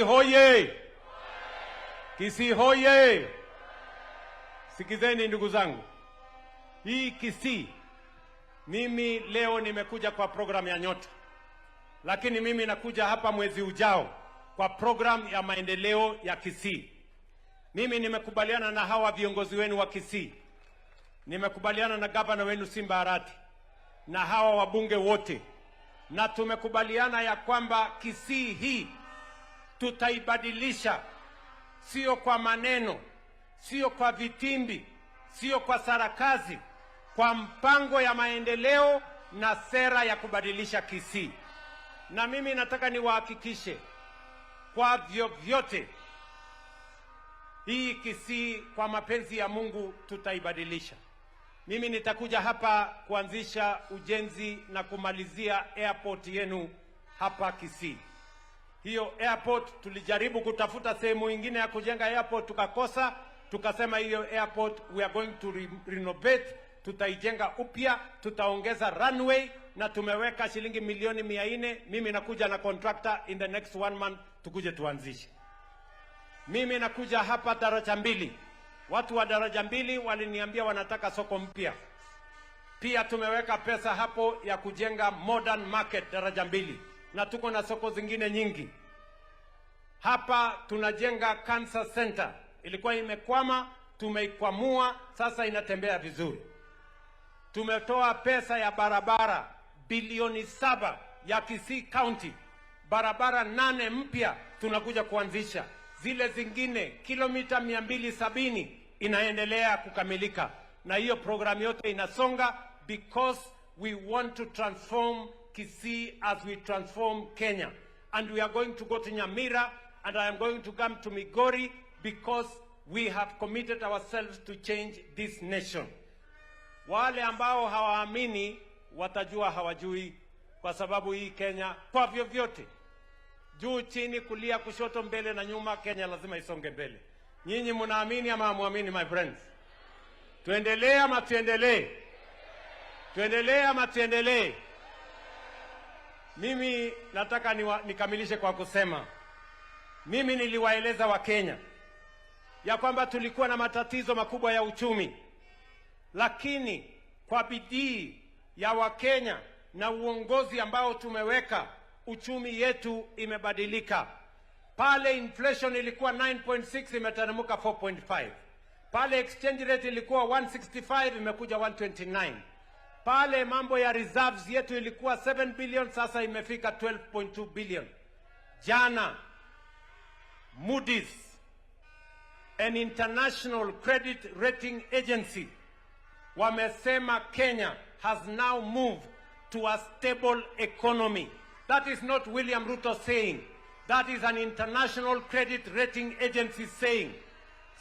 hoye! Kisii hoye! Sikizeni ndugu zangu, hii Kisii, mimi leo nimekuja kwa program ya NYOTA, lakini mimi nakuja hapa mwezi ujao kwa program ya maendeleo ya Kisii. Mimi nimekubaliana na hawa viongozi wenu wa Kisii, nimekubaliana na gavana wenu Simba Arati na hawa wabunge wote, na tumekubaliana ya kwamba Kisii hii tutaibadilisha, sio kwa maneno, sio kwa vitimbi, sio kwa sarakazi, kwa mpango ya maendeleo na sera ya kubadilisha Kisii. Na mimi nataka niwahakikishe kwa vyovyote hii Kisii kwa mapenzi ya Mungu tutaibadilisha. Mimi nitakuja hapa kuanzisha ujenzi na kumalizia airport yenu hapa Kisii. Hiyo airport tulijaribu kutafuta sehemu nyingine ya kujenga airport tukakosa, tukasema hiyo airport we are going to renovate, tutaijenga upya, tutaongeza runway na tumeweka shilingi milioni 400. Mimi nakuja na contractor in the next 1 month tukuje tuanzishe. Mimi nakuja hapa daraja mbili. Watu wa daraja mbili waliniambia wanataka soko mpya. Pia tumeweka pesa hapo ya kujenga modern market daraja mbili, na tuko na soko zingine nyingi. Hapa tunajenga cancer center. Ilikuwa imekwama, tumeikwamua, sasa inatembea vizuri. Tumetoa pesa ya barabara bilioni 7 ya Kisii County. Barabara 8 mpya tunakuja kuanzisha. Zile zingine kilomita 270 inaendelea kukamilika, na hiyo program yote inasonga because we want to transform Kisii as we transform Kenya. And we are going to go to Nyamira, and I am going to come to Migori, because we have committed ourselves to change this nation. Wale ambao hawaamini watajua hawajui, kwa sababu hii Kenya kwa vyovyote, juu chini, kulia, kushoto, mbele na nyuma, Kenya lazima isonge mbele. Nyinyi mnaamini ama hamuamini, my friends? Tuendelee ama tuendelee? Tuendelee ama tuendelee? Mimi nataka nikamilishe kwa kusema, mimi niliwaeleza wa Kenya ya kwamba tulikuwa na matatizo makubwa ya uchumi, lakini kwa bidii ya Wakenya na uongozi ambao tumeweka, uchumi yetu imebadilika. Pale inflation ilikuwa 9.6 imeteremka 4.5. Pale exchange rate ilikuwa 165 imekuja 129. Pale mambo ya reserves yetu ilikuwa 7 billion sasa imefika 12.2 billion. Jana Moody's, an international credit rating agency, wamesema Kenya has now moved to a stable economy. That is not William Ruto saying. That is an international credit rating agency saying.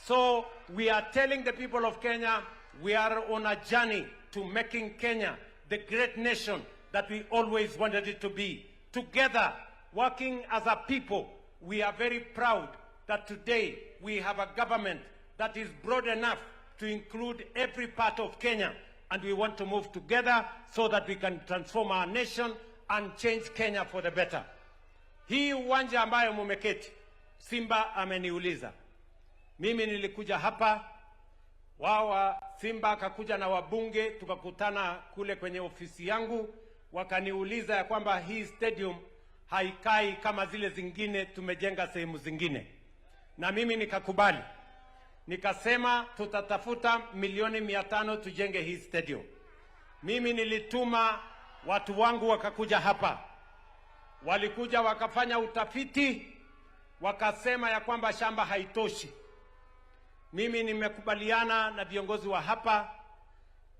So we are telling the people of Kenya, we are on a journey to making Kenya the great nation that we always wanted it to be. Together, working as a people, we are very proud that today we have a government that is broad enough to include every part of Kenya, and we want to move together so that we can transform our nation and change Kenya for the better. Hii uwanja ambayo mumeketi, Simba ameniuliza. Mimi nilikuja hapa, wao Simba akakuja na wabunge, tukakutana kule kwenye ofisi yangu, wakaniuliza ya kwamba hii stadium haikai kama zile zingine tumejenga sehemu zingine. Na mimi nikakubali. Nikasema tutatafuta milioni 500 tujenge hii stadium. Mimi nilituma watu wangu wakakuja hapa. Walikuja wakafanya utafiti, wakasema ya kwamba shamba haitoshi. Mimi nimekubaliana na viongozi wa hapa,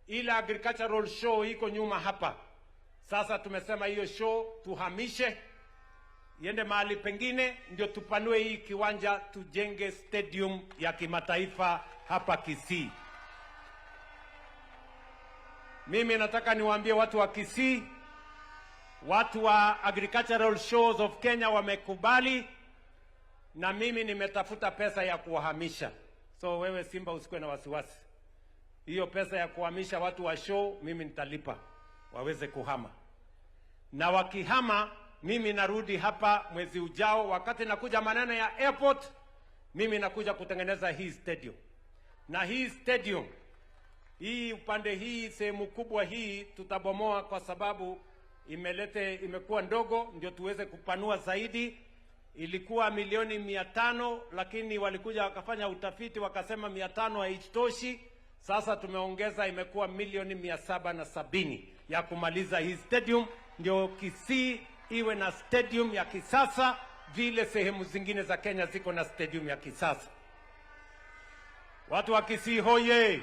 ila agricultural show iko nyuma hapa. Sasa tumesema hiyo show tuhamishe iende mahali pengine, ndio tupanue hii kiwanja tujenge stadium ya kimataifa hapa Kisii. Mimi nataka niwaambie watu wa Kisii, watu wa agricultural shows of Kenya wamekubali, na mimi nimetafuta pesa ya kuwahamisha. So wewe Simba usikuwe na wasiwasi. Hiyo pesa ya kuhamisha watu wa show mimi nitalipa waweze kuhama. Na wakihama mimi narudi hapa mwezi ujao, wakati nakuja maneno ya airport, mimi nakuja kutengeneza hii stadium. Na hii stadium, hii upande hii, sehemu kubwa hii tutabomoa kwa sababu imekuwa ndogo, ndio tuweze kupanua zaidi. Ilikuwa milioni 500, lakini walikuja wakafanya utafiti wakasema 500 haitoshi. Sasa tumeongeza, imekuwa milioni 770 ya kumaliza hii stadium, ndio Kisii iwe na stadium ya kisasa vile sehemu zingine za Kenya ziko na stadium ya kisasa. Watu wa Kisii hoye!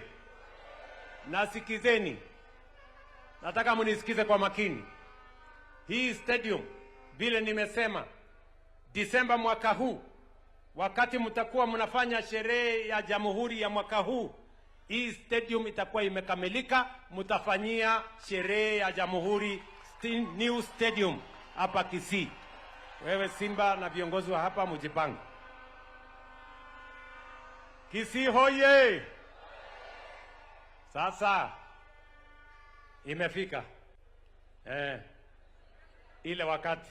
Nasikizeni, nataka munisikize kwa makini. Hii stadium vile nimesema, Disemba mwaka huu, wakati mtakuwa mnafanya sherehe ya Jamhuri ya mwaka huu, hii stadium itakuwa imekamilika. Mtafanyia sherehe ya Jamhuri new stadium hapa Kisii. Wewe Simba na viongozi wa hapa mjipange. Kisii hoye! Sasa imefika ile wakati.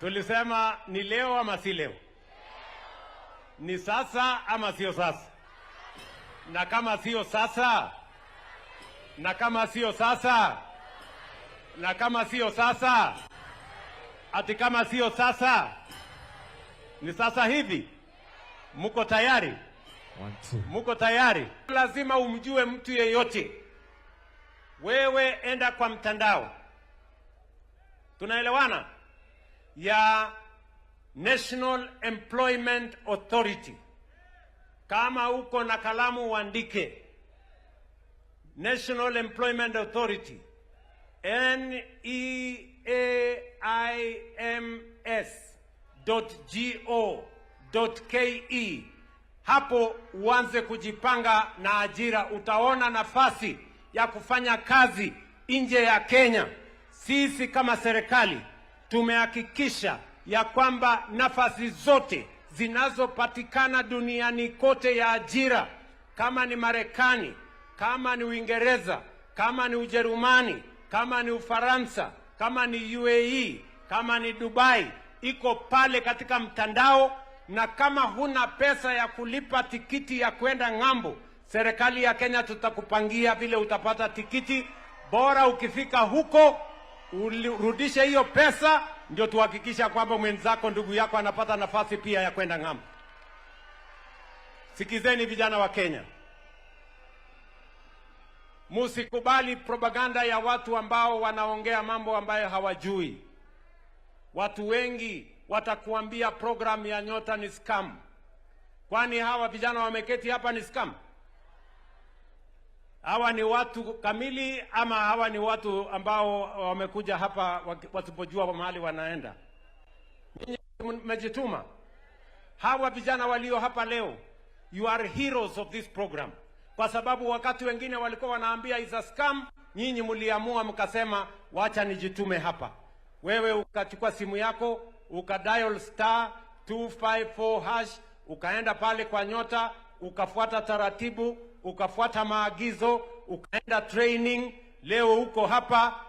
Tulisema ni leo ama si leo? Ni sasa ama sio sasa? Na kama sio sasa, na kama sio sasa, na kama sio sasa, ati kama sio sasa, ni sasa hivi. Muko tayari? Muko tayari? Lazima umjue mtu yeyote. Wewe enda kwa mtandao, tunaelewana, ya National Employment Authority. Kama uko na kalamu uandike National Employment Authority, neaims.go.ke. Hapo uanze kujipanga na ajira. Utaona nafasi ya kufanya kazi nje ya Kenya. Sisi kama serikali tumehakikisha ya kwamba nafasi zote zinazopatikana duniani kote ya ajira, kama ni Marekani, kama ni Uingereza, kama ni Ujerumani, kama ni Ufaransa, kama ni UAE, kama ni Dubai, iko pale katika mtandao. Na kama huna pesa ya kulipa tikiti ya kwenda ng'ambo, serikali ya Kenya tutakupangia vile utapata tikiti. Bora ukifika huko urudishe hiyo pesa, ndio tuhakikisha kwamba mwenzako, ndugu yako, anapata nafasi pia ya kwenda ng'ambo. Sikizeni vijana wa Kenya, musikubali propaganda ya watu ambao wanaongea mambo ambayo hawajui. Watu wengi watakuambia program ya NYOTA ni scam. Kwani hawa vijana wameketi hapa ni scam? Hawa ni watu kamili ama hawa ni watu ambao wamekuja hapa wasipojua mahali wanaenda? Ninyi mmejituma. Hawa vijana walio hapa leo, you are heroes of this program. Kwa sababu wakati wengine walikuwa wanaambia is a scam, nyinyi mliamua mkasema wacha nijitume hapa. Wewe ukachukua simu yako, ukadial *254#, ukaenda pale kwa NYOTA, ukafuata taratibu, ukafuata maagizo, ukaenda training. Leo uko hapa,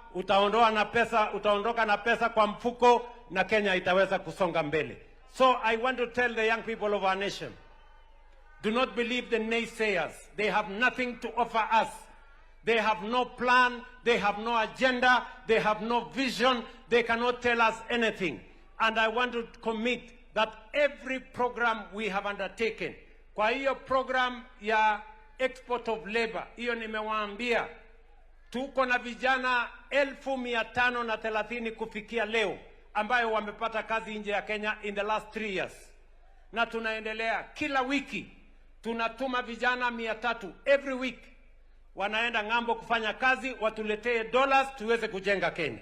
utaondoka na pesa kwa mfuko, na Kenya itaweza kusonga mbele. So I want to tell the young people of our nation, do not believe the naysayers. They have nothing to offer us. They have no plan, they have no agenda, they have no vision, they cannot tell us anything. And I want to commit that every program we have undertaken, kwa hiyo program ya export of labor, hiyo nimewaambia, tuko na vijana 1530 kufikia leo ambayo wamepata kazi nje ya Kenya in the last 3 years. Na tunaendelea kila wiki, tunatuma vijana 300 every week, wanaenda ng'ambo kufanya kazi, watuletee dollars tuweze kujenga Kenya.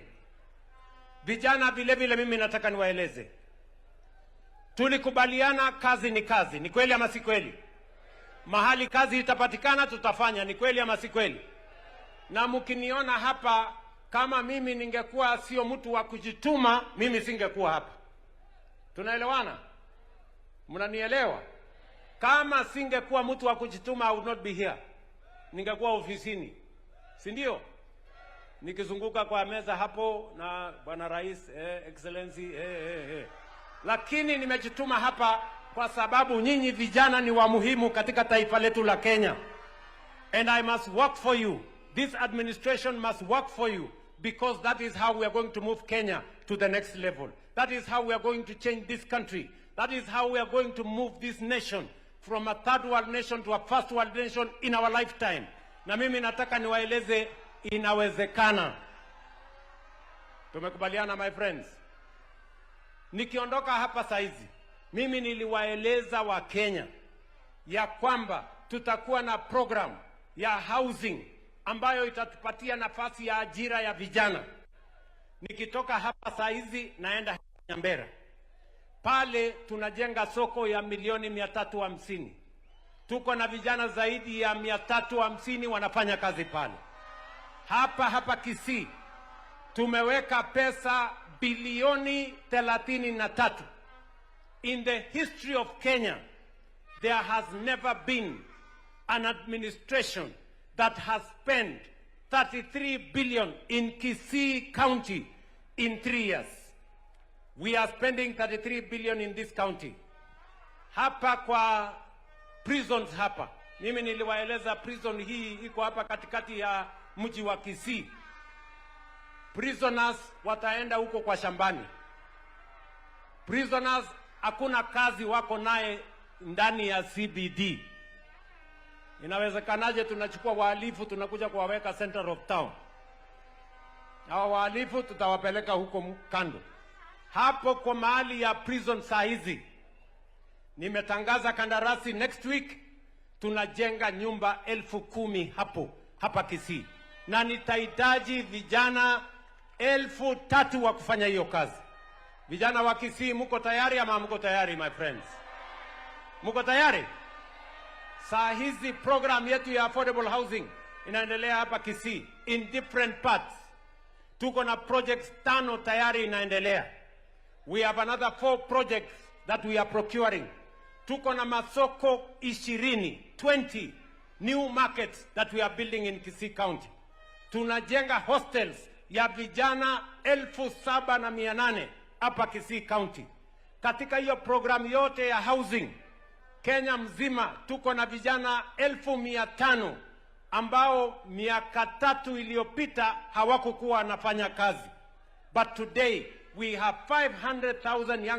Vijana vile vile mimi nataka niwaeleze, tulikubaliana kazi ni kazi. Ni kweli ama si kweli? Mahali kazi itapatikana tutafanya. Ni kweli ama si kweli? Na mkiniona hapa, kama mimi ningekuwa sio mtu wa kujituma, mimi singekuwa hapa. Tunaelewana? Mnanielewa? Kama singekuwa mtu wa kujituma, I would not be here. Ningekuwa ofisini. Si ndio? nikizunguka kwa meza hapo na bwana rais, excellency, Lakini nimejituma hapa kwa sababu nyinyi vijana ni wa muhimu katika taifa letu la Kenya. And I must work for you. This administration must work for you, because that is how we are going to move Kenya to the next level. That is how we are going to change this country. That is how we are going to move this nation from a third world nation to a first world nation in our lifetime. Na mimi nataka niwaeleze inawezekana. Tumekubaliana, my friends? Nikiondoka hapa saizi, mimi niliwaeleza wa Kenya ya kwamba tutakuwa na program ya housing ambayo itatupatia nafasi ya ajira ya vijana. Nikitoka hapa saizi naenda Nyambera. Pale tunajenga soko ya milioni 350. Tuko na vijana zaidi ya 350 wanafanya kazi pale. Hapa Kisii tumeweka pesa bilioni 33. In the history of Kenya, there has never been an administration that has spent 33 billion in Kisii County in 3 years. We are spending 33 billion in this county. Hapa kwa prisons hapa. Mimi niliwaeleza prison hii iko hapa katikati ya mji wa Kisii. Prisoners wataenda huko kwa shambani. Prisoners hakuna kazi wako naye ndani ya CBD. Inawezekanaje tunachukua wahalifu tunakuja kuwaweka center of town? Hawa wahalifu tutawapeleka huko kando. Hapo kwa mahali ya prison saa hizi nimetangaza kandarasi, next week tunajenga nyumba 10,000 hapa Kisii, na nitahitaji vijana 3,000 wa kufanya hiyo kazi. Vijana wa Kisii, mko tayari ama mko tayari, my friends? Mko tayari? Saa hizi program yetu ya affordable housing inaendelea hapa Kisii in different parts. Tuko na projects 5 tayari inaendelea. We have another 4 projects that we are procuring. Tuko na masoko 20 new markets that we are building in Kisii County. Tunajenga hostels ya vijana 7,800 hapa Kisii County. Katika hiyo program yote ya housing Kenya mzima tuko na vijana 1,500 ambao miaka 3 iliyopita hawakukuwa wanafanya kazi. But today we have 500,000 young